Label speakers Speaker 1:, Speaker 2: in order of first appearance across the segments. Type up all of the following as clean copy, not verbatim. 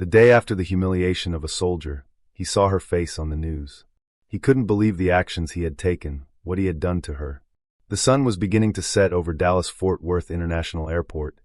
Speaker 1: The day after the humiliation of a soldier, he saw her face on the news. He couldn't believe the actions he had taken, what he had done to her. The sun was beginning to set over Dallas-Fort Worth International Airport,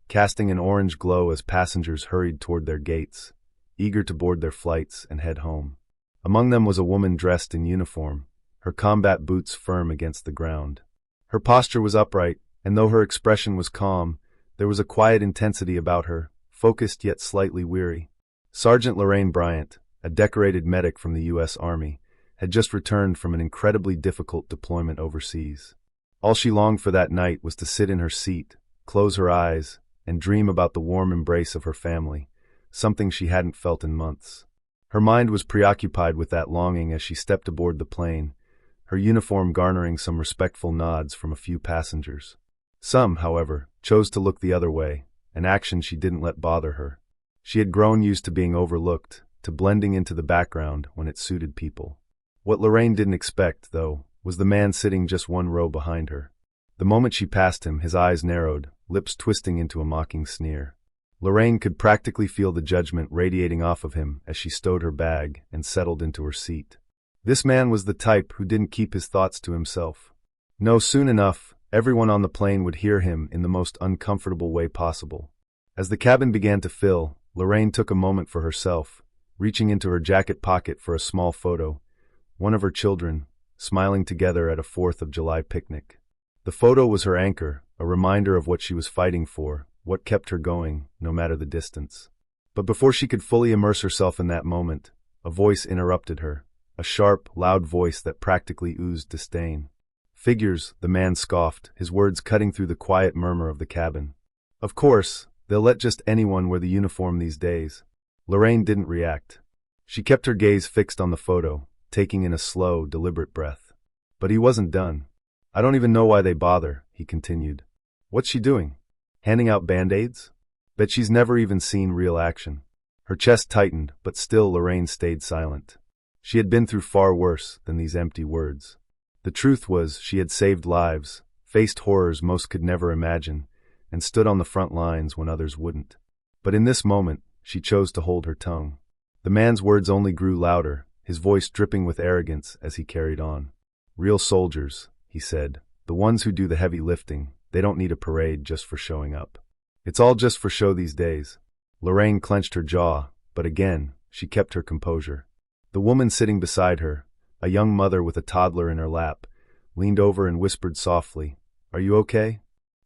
Speaker 1: casting an orange glow as passengers hurried toward their gates, eager to board their flights and head home. Among them was a woman dressed in uniform, her combat boots firm against the ground. Her posture was upright, and though her expression was calm, there was a quiet intensity about her, focused yet slightly weary. Sergeant Lorraine Bryant, a decorated medic from the U.S. Army, had just returned from an incredibly difficult deployment overseas. All she longed for that night was to sit in her seat, close her eyes, and dream about the warm embrace of her family, something she hadn't felt in months. Her mind was preoccupied with that longing as she stepped aboard the plane, her uniform garnering some respectful nods from a few passengers. Some, however, chose to look the other way, an action she didn't let bother her. She had grown used to being overlooked, to blending into the background when it suited people. What Lorraine didn't expect, though, was the man sitting just one row behind her. The moment she passed him, his eyes narrowed, lips twisting into a mocking sneer. Lorraine could practically feel the judgment radiating off of him as she stowed her bag and settled into her seat. This man was the type who didn't keep his thoughts to himself. No, soon enough, everyone on the plane would hear him in the most uncomfortable way possible. As the cabin began to fill, Lorraine took a moment for herself, reaching into her jacket pocket for a small photo, one of her children, smiling together at a 4th of July picnic. The photo was her anchor, a reminder of what she was fighting for, what kept her going, no matter the distance. But before she could fully immerse herself in that moment, a voice interrupted her, a sharp, loud voice that practically oozed disdain. "Figures," the man scoffed, his words cutting through the quiet murmur of the cabin. "Of course, they'll let just anyone wear the uniform these days." Lorraine didn't react. She kept her gaze fixed on the photo, taking in a slow, deliberate breath. But he wasn't done. "I don't even know why they bother," he continued. "What's she doing? Handing out Band-Aids? Bet she's never even seen real action." Her chest tightened, but still Lorraine stayed silent. She had been through far worse than these empty words. The truth was, she had saved lives, faced horrors most could never imagine, and stood on the front lines when others wouldn't. But in this moment, she chose to hold her tongue. The man's words only grew louder, his voice dripping with arrogance as he carried on. "Real soldiers," he said, "the ones who do the heavy lifting, they don't need a parade just for showing up. It's all just for show these days." Lorraine clenched her jaw, but again, she kept her composure. The woman sitting beside her, a young mother with a toddler in her lap, leaned over and whispered softly, "Are you okay?"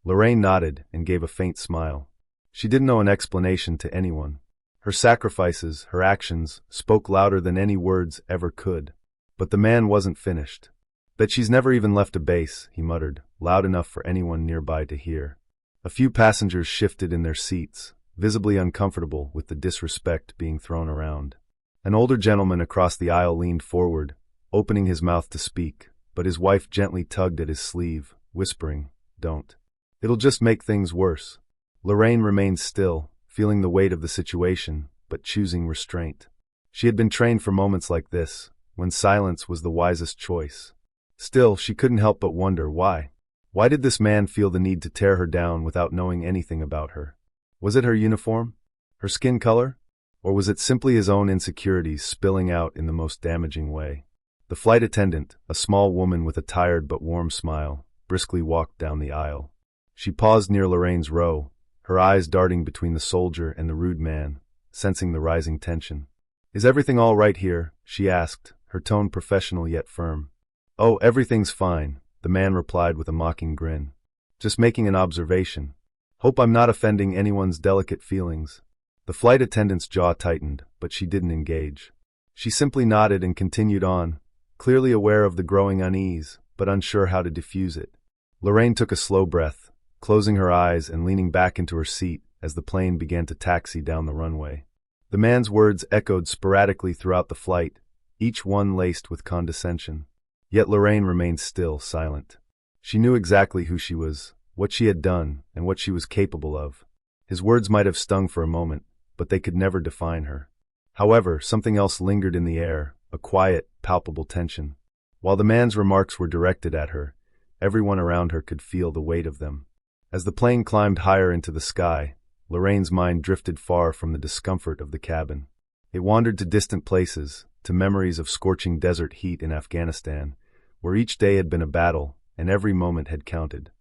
Speaker 1: Lorraine nodded and gave a faint smile. She didn't owe an explanation to anyone. Her sacrifices, her actions, spoke louder than any words ever could. But the man wasn't finished. "Bet she's never even left a base," he muttered, loud enough for anyone nearby to hear. A few passengers shifted in their seats, visibly uncomfortable with the disrespect being thrown around. An older gentleman across the aisle leaned forward, opening his mouth to speak, but his wife gently tugged at his sleeve, whispering, "Don't. It'll just make things worse." Lorraine remained still, feeling the weight of the situation, but choosing restraint. She had been trained for moments like this, when silence was the wisest choice. Still, she couldn't help but wonder why. Why did this man feel the need to tear her down without knowing anything about her? Was it her uniform? Her skin color? Or was it simply his own insecurities spilling out in the most damaging way? The flight attendant, a small woman with a tired but warm smile, briskly walked down the aisle. She paused near Lorraine's row, her eyes darting between the soldier and the rude man, sensing the rising tension. "Is everything all right here?" she asked, her tone professional yet firm. "Oh, everything's fine," the man replied with a mocking grin. "Just making an observation. Hope I'm not offending anyone's delicate feelings." The flight attendant's jaw tightened, but she didn't engage. She simply nodded and continued on, clearly aware of the growing unease, but unsure how to diffuse it. Lorraine took a slow breath, closing her eyes and leaning back into her seat as the plane began to taxi down the runway. The man's words echoed sporadically throughout the flight, each one laced with condescension. Yet Lorraine remained still, silent. She knew exactly who she was, what she had done, and what she was capable of. His words might have stung for a moment, but they could never define her. However, something else lingered in the air, a quiet, palpable tension. While the man's remarks were directed at her, everyone around her could feel the weight of them. As the plane climbed higher into the sky, Lorraine's mind drifted far from the discomfort of the cabin. It wandered to distant places, to memories of scorching desert heat in Afghanistan, where each day had been a battle and every moment had counted.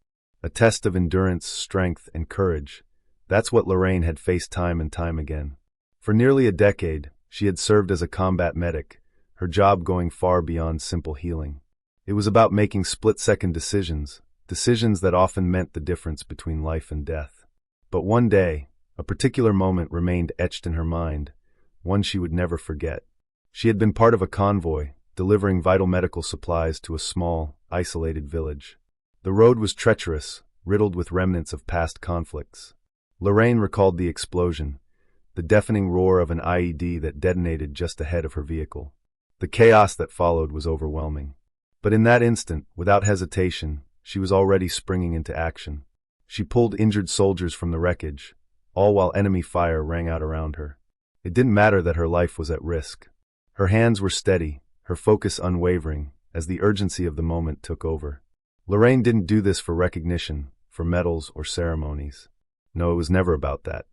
Speaker 1: A test of endurance, strength, and courage. That's what Lorraine had faced time and time again. For nearly a decade, she had served as a combat medic, her job going far beyond simple healing. It was about making split-second decisions that often meant the difference between life and death. But one day, a particular moment remained etched in her mind, one she would never forget. She had been part of a convoy, delivering vital medical supplies to a small, isolated village. The road was treacherous, riddled with remnants of past conflicts. Lorraine recalled the explosion, the deafening roar of an IED that detonated just ahead of her vehicle. The chaos that followed was overwhelming. But in that instant, without hesitation, she was already springing into action. She pulled injured soldiers from the wreckage, all while enemy fire rang out around her. It didn't matter that her life was at risk. Her hands were steady, her focus unwavering, as the urgency of the moment took over. Lorraine didn't do this for recognition, for medals or ceremonies. No, it was never about that.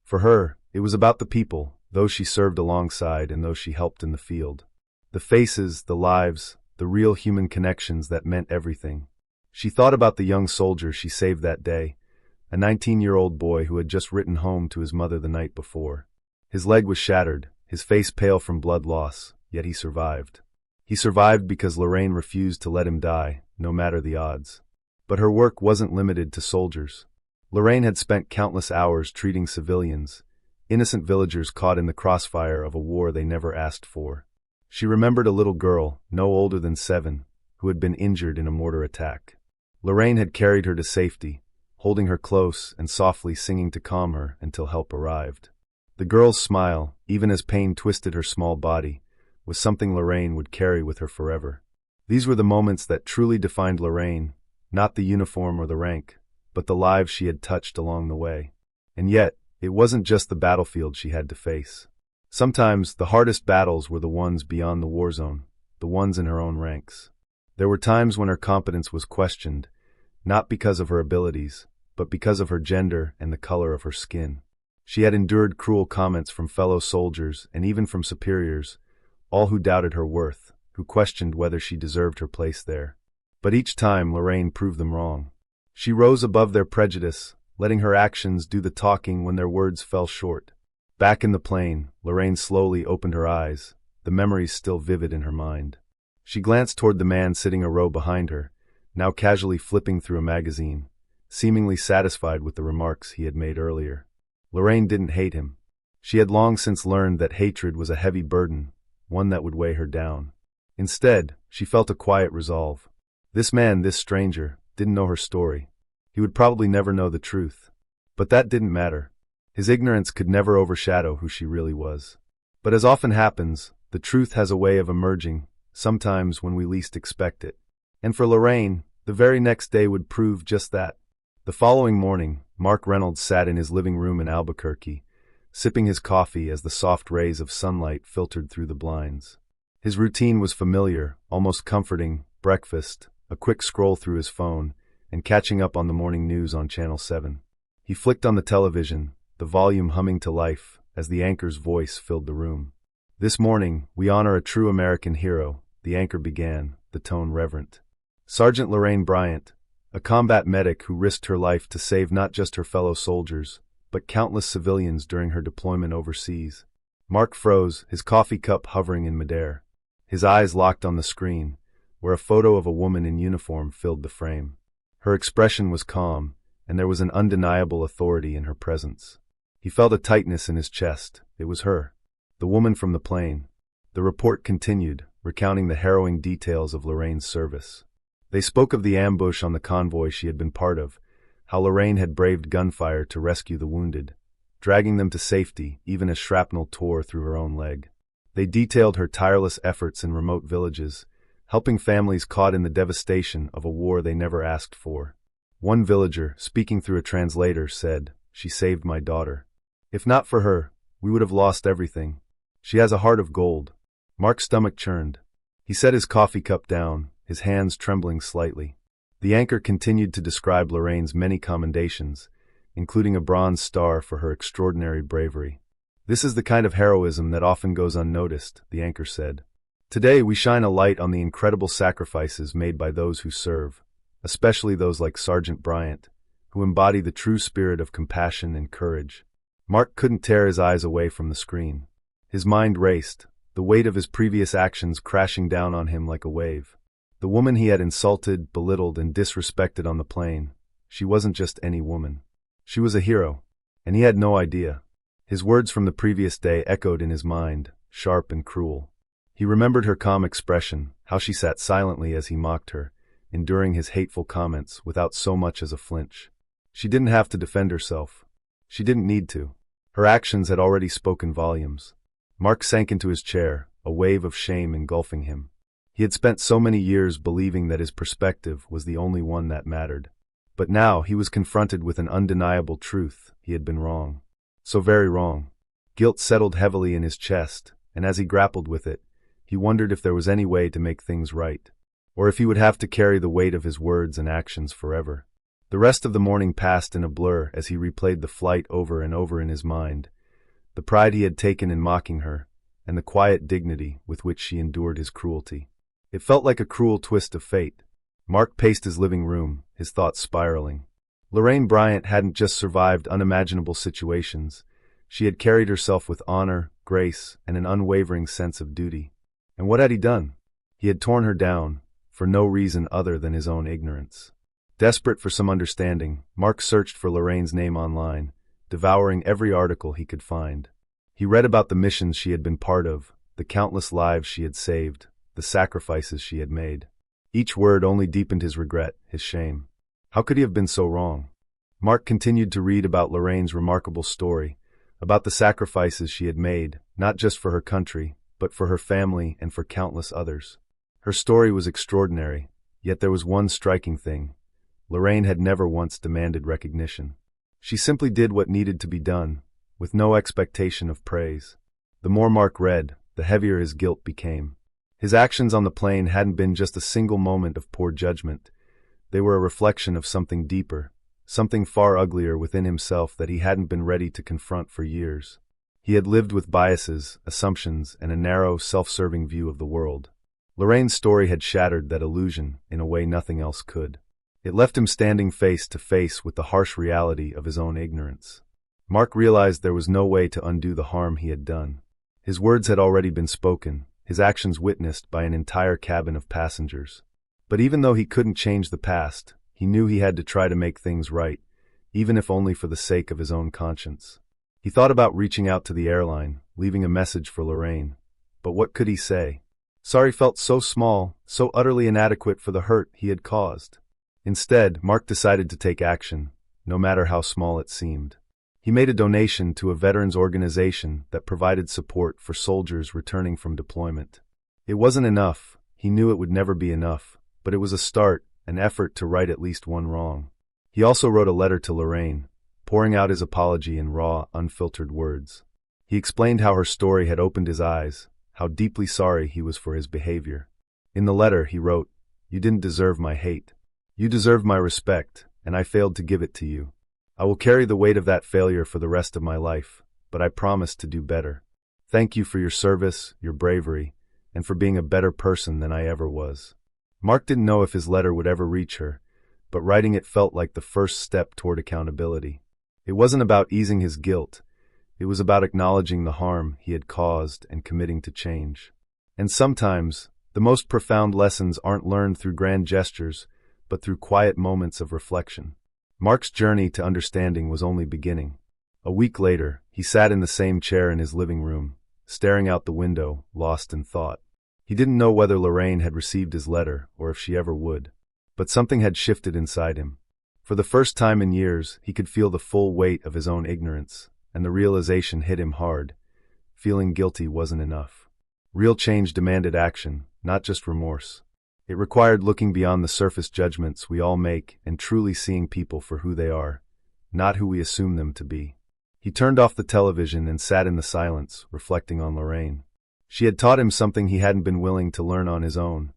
Speaker 1: For her, it was about the people, those she served alongside and those she helped in the field. The faces, the lives, the real human connections that meant everything. She thought about the young soldier she saved that day, a 19-year-old boy who had just written home to his mother the night before. His leg was shattered, his face pale from blood loss, yet he survived. He survived because Lorraine refused to let him die, no matter the odds. But her work wasn't limited to soldiers. Lorraine had spent countless hours treating civilians, innocent villagers caught in the crossfire of a war they never asked for. She remembered a little girl, no older than 7, who had been injured in a mortar attack. Lorraine had carried her to safety, holding her close and softly singing to calm her until help arrived. The girl's smile, even as pain twisted her small body, was something Lorraine would carry with her forever. These were the moments that truly defined Lorraine, not the uniform or the rank, but the lives she had touched along the way. And yet, it wasn't just the battlefield she had to face. Sometimes, the hardest battles were the ones beyond the war zone, the ones in her own ranks. There were times when her competence was questioned, not because of her abilities, but because of her gender and the color of her skin. She had endured cruel comments from fellow soldiers and even from superiors, all who doubted her worth, who questioned whether she deserved her place there. But each time Lorraine proved them wrong. She rose above their prejudice, letting her actions do the talking when their words fell short. Back in the plane, Lorraine slowly opened her eyes, the memories still vivid in her mind. She glanced toward the man sitting a row behind her, now casually flipping through a magazine, seemingly satisfied with the remarks he had made earlier. Lorraine didn't hate him. She had long since learned that hatred was a heavy burden, one that would weigh her down. Instead, she felt a quiet resolve. This man, this stranger, didn't know her story. He would probably never know the truth. But that didn't matter. His ignorance could never overshadow who she really was. But as often happens, the truth has a way of emerging, sometimes when we least expect it. And for Lorraine, the very next day would prove just that. The following morning, Mark Reynolds sat in his living room in Albuquerque, sipping his coffee as the soft rays of sunlight filtered through the blinds. His routine was familiar, almost comforting: breakfast, a quick scroll through his phone, and catching up on the morning news on Channel 7. He flicked on the television, the volume humming to life as the anchor's voice filled the room. "This morning, we honor a true American hero," the anchor began, the tone reverent. Sergeant Lorraine Bryant, a combat medic who risked her life to save not just her fellow soldiers, but countless civilians during her deployment overseas. Mark froze, his coffee cup hovering in midair. His eyes locked on the screen, where a photo of a woman in uniform filled the frame. Her expression was calm, and there was an undeniable authority in her presence. He felt a tightness in his chest. It was her, the woman from the plane. The report continued, recounting the harrowing details of Lorraine's service. They spoke of the ambush on the convoy she had been part of, how Lorraine had braved gunfire to rescue the wounded, dragging them to safety even as shrapnel tore through her own leg. They detailed her tireless efforts in remote villages, helping families caught in the devastation of a war they never asked for. One villager, speaking through a translator, said, "She saved my daughter. If not for her, we would have lost everything. She has a heart of gold." Mark's stomach churned. He set his coffee cup down, his hands trembling slightly. The anchor continued to describe Lorraine's many commendations, including a bronze star for her extraordinary bravery. "This is the kind of heroism that often goes unnoticed," the anchor said. "Today we shine a light on the incredible sacrifices made by those who serve, especially those like Sergeant Bryant, who embody the true spirit of compassion and courage." Mark couldn't tear his eyes away from the screen. His mind raced, the weight of his previous actions crashing down on him like a wave. The woman he had insulted, belittled, and disrespected on the plane, she wasn't just any woman. She was a hero, and he had no idea. His words from the previous day echoed in his mind, sharp and cruel. He remembered her calm expression, how she sat silently as he mocked her, enduring his hateful comments without so much as a flinch. She didn't have to defend herself. She didn't need to. Her actions had already spoken volumes. Mark sank into his chair, a wave of shame engulfing him. He had spent so many years believing that his perspective was the only one that mattered. But now he was confronted with an undeniable truth: he had been wrong. So very wrong. Guilt settled heavily in his chest, and as he grappled with it, he wondered if there was any way to make things right, or if he would have to carry the weight of his words and actions forever. The rest of the morning passed in a blur as he replayed the flight over and over in his mind, the pride he had taken in mocking her, and the quiet dignity with which she endured his cruelty. It felt like a cruel twist of fate. Mark paced his living room, his thoughts spiraling. Lorraine Bryant hadn't just survived unimaginable situations. She had carried herself with honor, grace, and an unwavering sense of duty. And what had he done? He had torn her down, for no reason other than his own ignorance. Desperate for some understanding, Mark searched for Lorraine's name online, devouring every article he could find. He read about the missions she had been part of, the countless lives she had saved, the sacrifices she had made. Each word only deepened his regret, his shame. How could he have been so wrong? Mark continued to read about Lorraine's remarkable story, about the sacrifices she had made, not just for her country, but for her family and for countless others. Her story was extraordinary, yet there was one striking thing. Lorraine had never once demanded recognition. She simply did what needed to be done, with no expectation of praise. The more Mark read, the heavier his guilt became. His actions on the plane hadn't been just a single moment of poor judgment. They were a reflection of something deeper, something far uglier within himself that he hadn't been ready to confront for years. He had lived with biases, assumptions, and a narrow, self-serving view of the world. Lorraine's story had shattered that illusion in a way nothing else could. It left him standing face to face with the harsh reality of his own ignorance. Mark realized there was no way to undo the harm he had done. His words had already been spoken, his actions witnessed by an entire cabin of passengers. But even though he couldn't change the past, he knew he had to try to make things right, even if only for the sake of his own conscience. He thought about reaching out to the airline, leaving a message for Lorraine. But what could he say? Sorry felt so small, so utterly inadequate for the hurt he had caused. Instead, Mark decided to take action, no matter how small it seemed. He made a donation to a veterans organization that provided support for soldiers returning from deployment. It wasn't enough, he knew it would never be enough, but it was a start, an effort to right at least one wrong. He also wrote a letter to Lorraine, pouring out his apology in raw, unfiltered words. He explained how her story had opened his eyes, how deeply sorry he was for his behavior. In the letter, he wrote, "You didn't deserve my hate. You deserved my respect, and I failed to give it to you. I will carry the weight of that failure for the rest of my life, but I promise to do better. Thank you for your service, your bravery, and for being a better person than I ever was." Mark didn't know if his letter would ever reach her, but writing it felt like the first step toward accountability. It wasn't about easing his guilt. It was about acknowledging the harm he had caused and committing to change. And sometimes, the most profound lessons aren't learned through grand gestures, but through quiet moments of reflection. Mark's journey to understanding was only beginning. A week later, he sat in the same chair in his living room, staring out the window, lost in thought. He didn't know whether Lorraine had received his letter or if she ever would. But something had shifted inside him. For the first time in years, he could feel the full weight of his own ignorance, and the realization hit him hard. Feeling guilty wasn't enough. Real change demanded action, not just remorse. It required looking beyond the surface judgments we all make and truly seeing people for who they are, not who we assume them to be. He turned off the television and sat in the silence, reflecting on Lorraine. She had taught him something he hadn't been willing to learn on his own: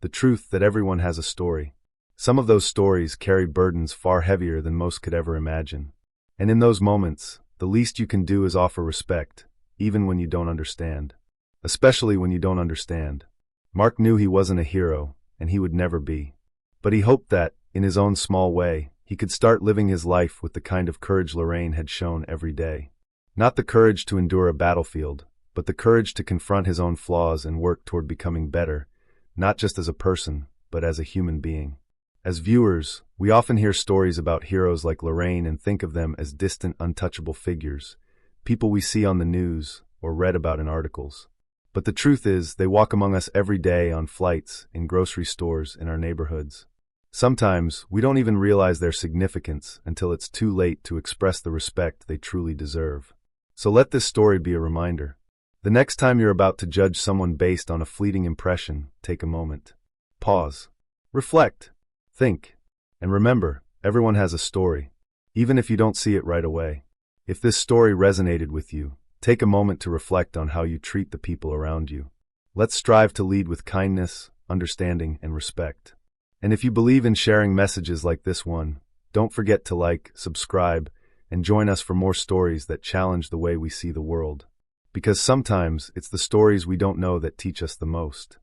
Speaker 1: the truth that everyone has a story. Some of those stories carried burdens far heavier than most could ever imagine. And in those moments, the least you can do is offer respect, even when you don't understand. Especially when you don't understand. Mark knew he wasn't a hero, and he would never be. But he hoped that, in his own small way, he could start living his life with the kind of courage Lorraine had shown every day. Not the courage to endure a battlefield, but the courage to confront his own flaws and work toward becoming better, not just as a person, but as a human being. As viewers, we often hear stories about heroes like Lorraine and think of them as distant, untouchable figures, people we see on the news or read about in articles. But the truth is, they walk among us every day on flights, in grocery stores, in our neighborhoods. Sometimes, we don't even realize their significance until it's too late to express the respect they truly deserve. So let this story be a reminder. The next time you're about to judge someone based on a fleeting impression, take a moment. Pause. Reflect. Think. And remember, everyone has a story, even if you don't see it right away. If this story resonated with you, take a moment to reflect on how you treat the people around you. Let's strive to lead with kindness, understanding, and respect. And if you believe in sharing messages like this one, don't forget to like, subscribe, and join us for more stories that challenge the way we see the world. Because sometimes it's the stories we don't know that teach us the most.